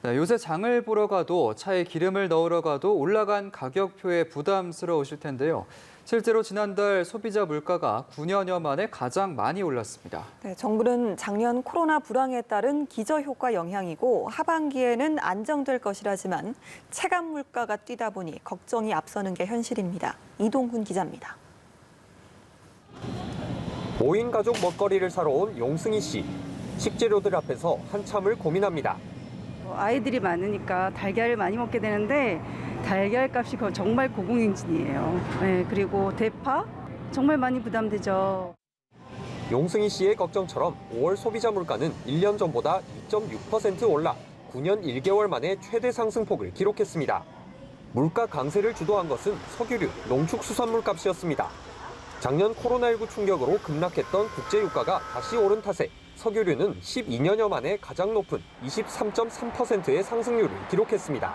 네, 요새 장을 보러 가도 차에 기름을 넣으러 가도 올라간 가격표에 부담스러우실 텐데요. 실제로 지난달 소비자 물가가 9년여 만에 가장 많이 올랐습니다. 네, 정부는 작년 코로나 불황에 따른 기저효과 영향이고 하반기에는 안정될 것이라지만 체감 물가가 뛰다 보니 걱정이 앞서는 게 현실입니다. 이동훈 기자입니다. 5인 가족 먹거리를 사러 온 용승희 씨. 식재료들 앞에서 한참을 고민합니다. 아이들이 많으니까 달걀을 많이 먹게 되는데 달걀 값이 정말 고공행진이에요. 네, 그리고 대파 정말 많이 부담되죠. 용승희 씨의 걱정처럼 5월 소비자 물가는 1년 전보다 2.6% 올라 9년 1개월 만에 최대 상승폭을 기록했습니다. 물가 강세를 주도한 것은 석유류, 농축수산물 값이었습니다. 작년 코로나19 충격으로 급락했던 국제유가가 다시 오른 탓에 석유류는 12년여 만에 가장 높은 23.3%의 상승률을 기록했습니다.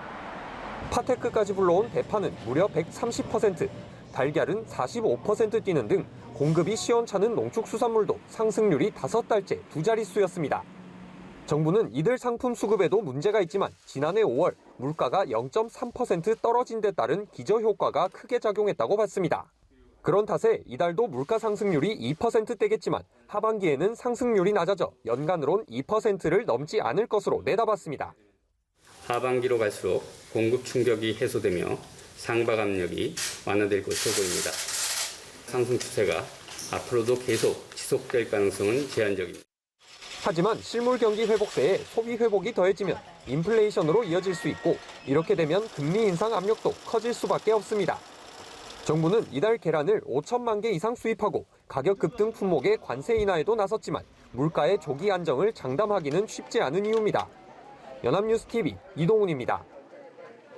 파테크까지 불러온 대파는 무려 130%, 달걀은 45% 뛰는 등 공급이 시원찮은 농축수산물도 상승률이 5달째 두 자릿수였습니다. 정부는 이들 상품 수급에도 문제가 있지만 지난해 5월 물가가 0.3% 떨어진 데 따른 기저효과가 크게 작용했다고 봤습니다. 그런 탓에 이달도 물가 상승률이 2%대겠지만 하반기에는 상승률이 낮아져 연간으론 2%를 넘지 않을 것으로 내다봤습니다. 하반기로 갈수록 공급 충격이 해소되며 상박 압력이 완화될 것으로 보입니다. 상승 추세가 앞으로도 계속 지속될 가능성은 제한적입니다. 하지만 실물 경기 회복세에 소비 회복이 더해지면 인플레이션으로 이어질 수 있고 이렇게 되면 금리 인상 압력도 커질 수밖에 없습니다. 정부는 이달 계란을 5천만 개 이상 수입하고 가격 급등 품목의 관세 인하에도 나섰지만 물가의 조기 안정을 장담하기는 쉽지 않은 이유입니다. 연합뉴스 TV 이동훈입니다.